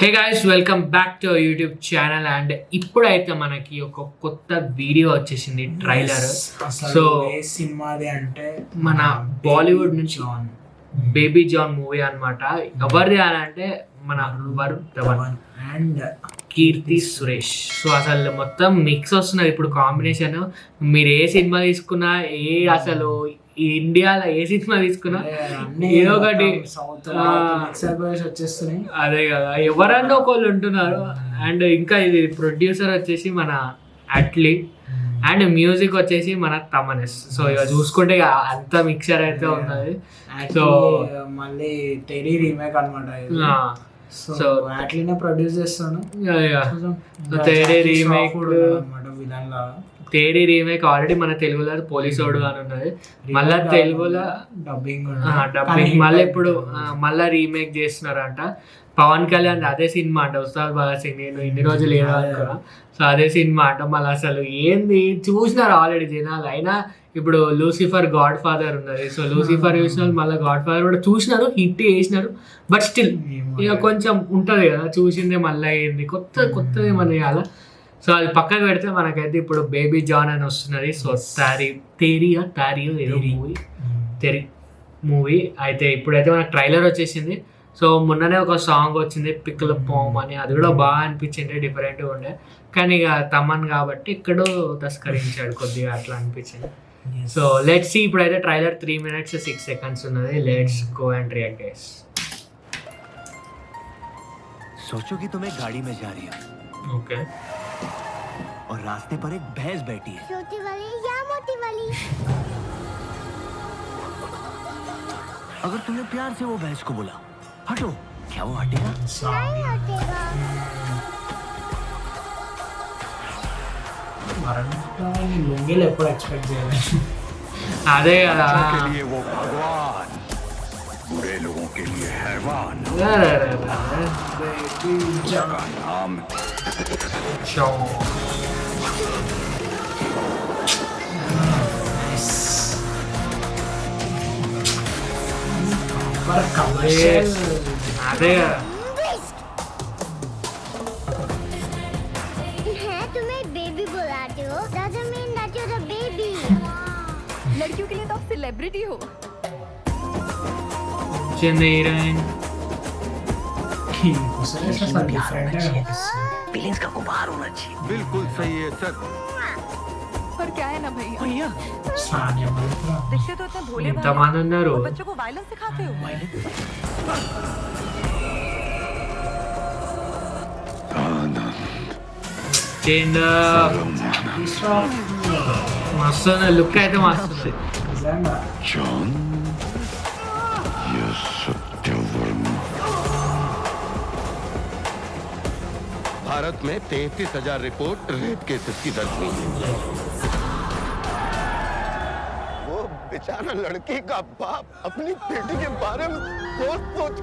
Hey guys, welcome back to YouTube channel. And ఇప్పుడైతే మనకి ఒక కొత్త వీడియో వచ్చేసింది, ట్రైలర్. సో సినిమాది అంటే మన బాలీవుడ్ నుంచి బేబీ జాన్ మూవీ అన్నమాట. ఎవరిది అంటే మన వరుణ్ ధవన్ అండ్ కీర్తి సురేష్. సో అసలు మొత్తం మిక్స్ వస్తున్నది ఇప్పుడు కాంబినేషన్. మీరు ఏ సినిమా తీసుకున్నా, అసలు ఈ ఇండియాలో ఏ సినిమా తీసుకున్నా ఏదో ఒకటి వచ్చేస్తున్నాయి. అదే కదా, ఎవరన్నా ఒకళ్ళు ఉంటున్నారు. అండ్ ఇంకా ఇది ప్రొడ్యూసర్ వచ్చేసి మన అట్లీ అండ్ మ్యూజిక్ వచ్చేసి మన తమనెస్. సో ఇక చూసుకుంటే అంత మిక్చర్ అయితే ఉన్నది. సో మళ్ళీ టెరీ రీమేక్ అనమాట. సో అట్లీనే ప్రొడ్యూస్ చేస్తాను. తేరీ రీమేక్ ఆల్రెడీ మన తెలుగులో పోలీసోడు అని ఉన్నది. మళ్ళా తెలుగులో డబ్బింగ్ మళ్ళీ ఇప్పుడు మళ్ళా రీమేక్ చేస్తున్నారంట. పవన్ కళ్యాణ్ అదే సినిమా అంట, ఉస్తాద్ భగత్ సింగ్. నేను ఇన్ని రోజులు ఏదో అనుకున్నా. సో అదే సినిమా అంట. మళ్ళీ అసలు ఏంది చూసినారు ఆల్రెడీ జనాలు. అయినా ఇప్పుడు లూసిఫర్ గాడ్ ఫాదర్ ఉన్నది. సో లూసిఫర్ చూసిన వాళ్ళు మళ్ళీ గాడ్ ఫాదర్ కూడా చూసినారు, హిట్ చేసినారు. బట్ స్టిల్ ఇక కొంచెం ఉంటుంది కదా, చూసిందే మళ్ళీ ఏంది కొత్తది మన ఇవాళ. సో అది పక్కకు పెడితే మనకైతే ఇప్పుడు బేబీ జాన్ అని వస్తున్నది. సో తారియో ఏదో మూవీ అయితే ఇప్పుడైతే మనకు ట్రైలర్ వచ్చేసింది. సో మొన్ననే ఒక సాంగ్ వచ్చింది, పిక్కల పోమ్ అని. అది కూడా బాగా అనిపించింది, డిఫరెంట్గా ఉండే. కానీ ఇక తమన్ కాబట్టి ఎక్కడో తస్కరించాడు కొద్దిగా, అట్లా అనిపించింది. So let's see. ఇప్పుడైతే ట్రైలర్ 3 minutes 6 seconds ఉన్నది. Let's go and react guys. सोचो कि तुम एक गाड़ी में जा रही हो, ओके, और रास्ते पर एक भैंस बैठी है, छोटी वाली या मोटी वाली। अगर तुमने प्यार से वो भैंस को बोला हटो, क्या वो हटेगा? नहीं हटेगा। లొంగిలు ఎప్పుడు ఎక్స్పెక్ట్ చేయలేదు. అదే కదా. के लिए वो भगवान, बुरे लोगों के लिए हैवान का नाम కమర్షియల్. అదే కదా. मैं तुम्हें बेबी बुलाती हूँ, doesn't mean that you're the baby। लड़कियों के लिए तो आप सेलिब्रिटी हो। హీరోయిన్ फीलिंग्स का गुबार होना चाहिए। बिल्कुल सही है सर। पर क्या है ना भैया, भैया दिखते तो इतने भोले भाले ఎంతమంది ఉన్నారు. और बच्चों को वायलेंस सिखाते हो। మస్తు లుక్ అయితే మస్తు. जॉन, ये सत्यवर्मा। भारत में 33,000 रिपोर्ट रेप केसेस की दर्ज हुई है। वो बेचारा लड़की का बाप अपनी बेटी के बारे में सोच सोच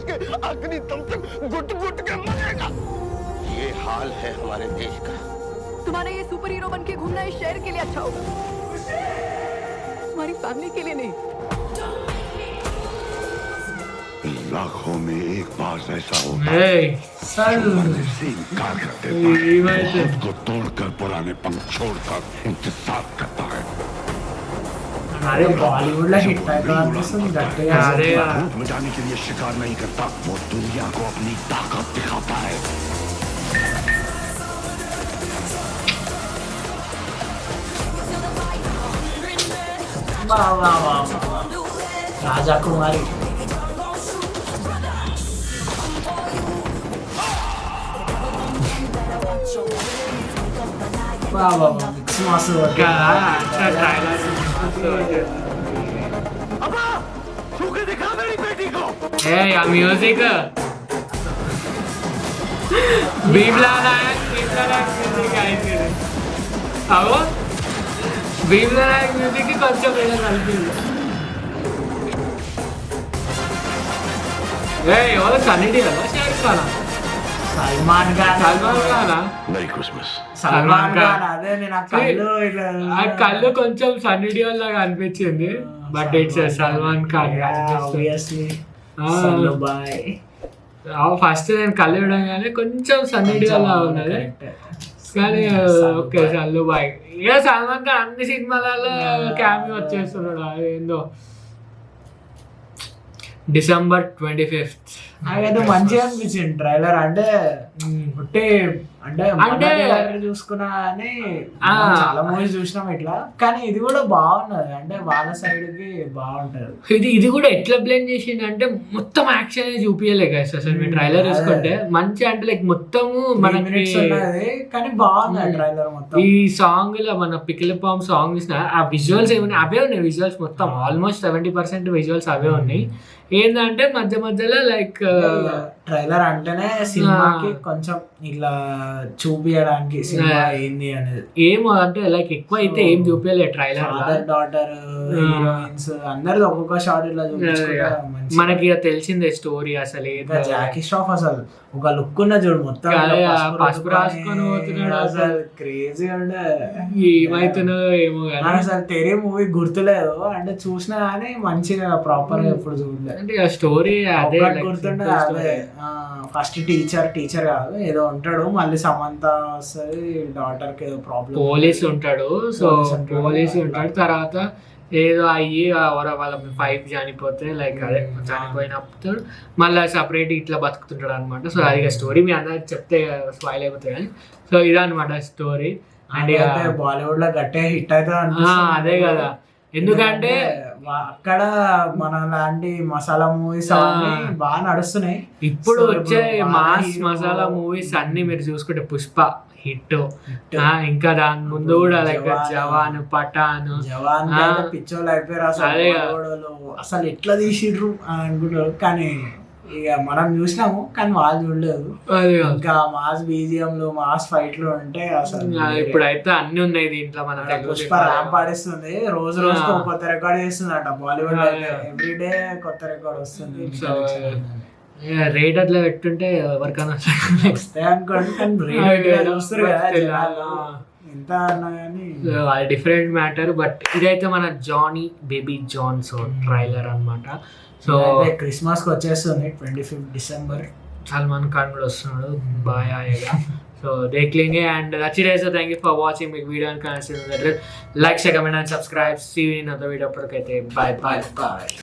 के आखिरी दम तक घुट के मरेगा। ये हाल है हमारे देश का। तुम्हारा ये सुपर हीरो बन के घूमना इस शहर के लिए अच्छा होगा, तुम्हारी फैमिली के लिए नहीं। लाखों में एक बार ऐसा होता है ఏయ్ मरने से इनकार कर देता है, खुद को तोड़कर पुराने पंख छोड़कर इंतजार करता है। అదే బాలీవుడ్ లో హిట్ అయితే అనిపిస్తుంది గట్టిగా. అదే भूत मिटाने के लिए शिकार नहीं करता, वो दुनिया को अपनी ताकत दिखाता है। రాజా కుమారి మిక్స్ మాస్ కదా. అట్లా ట్రైలర్ अब्बा छू के दिखा मेरी बेटी को। ఏ ఆ మ్యూజిక్ భీమ్లా నాయక్ మ్యూజిక్ అయింది. అవో భీమ్లా నాయక్ మ్యూజిక్ కి కొంచెం ఏదో కలిపింది. ఎవరు సన్నీ డియోలా షారుఖ్ ఖానా? సల్మాన్ ఖాన్. సల్మాన్ ఖానా? मेरी क्रिसमस। సల్మాన్ ఖాన్. అదే నేను ఆ కళ్ళు ఇట్లా ఆ కళ్ళు కొంచెం సన్నీ డియోల్ లాగా అనిపించింది. But it's Salman Khan. Obviously boy. First నేను కళ్ళు చూడగానే కొంచెం సన్నిడిగా ఉన్నది కానీ ఓకే చల్లు బాయ్. ఇక సల్మాన్ ఖాన్ అన్ని సినిమాలలో క్యామియో వచ్చేస్తున్నాడు. అదేందో December 25th. నాకైతే మంచిగా అనిపించింది ట్రైలర్. అంటే అంటే చూసుకున్నా అని చాలా మూవీస్ చూసినాం ఇట్లా, కానీ ఇది కూడా బాగున్నది. అంటే వాళ్ళ సైడ్ కి బాగుంటది. ఇది కూడా ఎట్లా బ్లెండ్ చేసింది అంటే మొత్తం యాక్షన్ చూపించలే గైస్. అసలు మీరు ట్రైలర్ చూసుకుంటే మంచి అంటే లైక్ మొత్తము మనకి కానీ బాగుంది ట్రైలర్ మొత్తం. ఈ సాంగ్ లో మన పికిల్ పామ్ సాంగ్ చూసిన ఆ విజువల్స్ ఏమైనా అవే ఉన్నాయి. విజువల్స్ మొత్తం ఆల్మోస్ట్ 70% విజువల్స్ అవే ఉన్నాయి. ఏంటంటే మధ్య మధ్యలో లైక్ ట్రైలర్ అంటేనే సినిమాకి కొంచెం ఇట్లా చూపించడానికి సినిమా ఏంది అనేది ఏమో అంటే లైక్ ఎక్కువ అయితే ఏం చూపించలేదు ట్రైలర్. ఫాదర్ డాటర్ హీరోయిన్స్ అందరిది ఒక్కొక్క షాట్ ఇట్లా చూపించుకుంటా మనకి ఇక తెలిసిందే స్టోరీ. అసలు జాకీ ష్రాఫ్ అసలు ఒక లుక్ ఉన్న చూడు మొత్తం పసుపు రాసుకొని పోతున్నాడు. అసలు క్రేజీ ఉండే. ఏమైతుందో ఏమో కానీ అసలు తెరే మూవీ గుర్తులేదు. అంటే చూసినా కానీ మంచిగా ప్రాపర్ గా ఎప్పుడు చూడలేదు. అంటే స్టోరీ అదే గుర్తుండే. అదే ఫస్ట్ టీచర్ కాదు ఏదో ఉంటాడు, మళ్ళీ సమంత వస్తుంది, డాటర్ కి ఏదో ప్రాబ్లం, పోలీస్ ఉంటాడు. సో పోలీస్ ఉంటాడు, తర్వాత ఏదో అయ్యి వాళ్ళ 5 చనిపోతే లైక్ అదే చనిపోయినప్పుడు మళ్ళీ సపరేట్ ఇట్లా బతుకుతుంటాడు అనమాట. సో అది స్టోరీ మీ అందరికి చెప్తే స్పాయిల్ అయిపోతాయి కానీ సో ఇదనమాట స్టోరీ. అండ్ బాలీవుడ్ లో గట్టిగా హిట్ అవుతుంది. అదే కదా, ఎందుకంటే అక్కడ మన లాంటి మసాలా మూవీస్ బాగా నడుస్తున్నాయి. ఇప్పుడు వచ్చే మాస్ మసాలా మూవీస్ అన్ని మీరు చూసుకుంటే పుష్ప హిట్, ఇంకా దాని ముందు కూడా లైక్ జవాన్, పఠాన్ పిచ్చోళ్ళు అయిపోయారు. అసలు ఎట్లా తీసిర్రు అనుకుంటారు, కానీ ఇక మనం చూసినాము కానీ వాళ్ళు చూడలేదు. ఇంకా మాస్ బీజిఎం లో మాస్ ఫైట్లు ఉంటే అసలు ఇప్పుడైతే అన్ని ఉన్నాయి దీంట్లో. మన పుష్ప ర్యాంప్ ఆడిస్తుంది, రోజు రోజు కొత్త రికార్డ్ చేస్తుంది అంట బాలీవుడ్ లో. ఎవ్రీడే కొత్త రికార్డ్ వస్తుంది. రేట్ అట్లా పెట్టుంటే ఎవరికైనా చూస్తారు కదా ఎంత అన్నా కానీ అది డిఫరెంట్ మ్యాటర్. బట్ ఇదైతే మన జానీ బేబీ జాన్స్ ట్రైలర్ అన్నమాట. సో క్రిస్మస్ కి వచ్చేస్తుంది 25 డిసెంబర్. సల్మాన్ ఖాన్ కూడా వస్తున్నాడు బాయ్ ఆయేగా. సో देख लेंगे and that's it. So thank you for watching. Make video and like, share, comment and subscribe. See you in another video. Bye bye.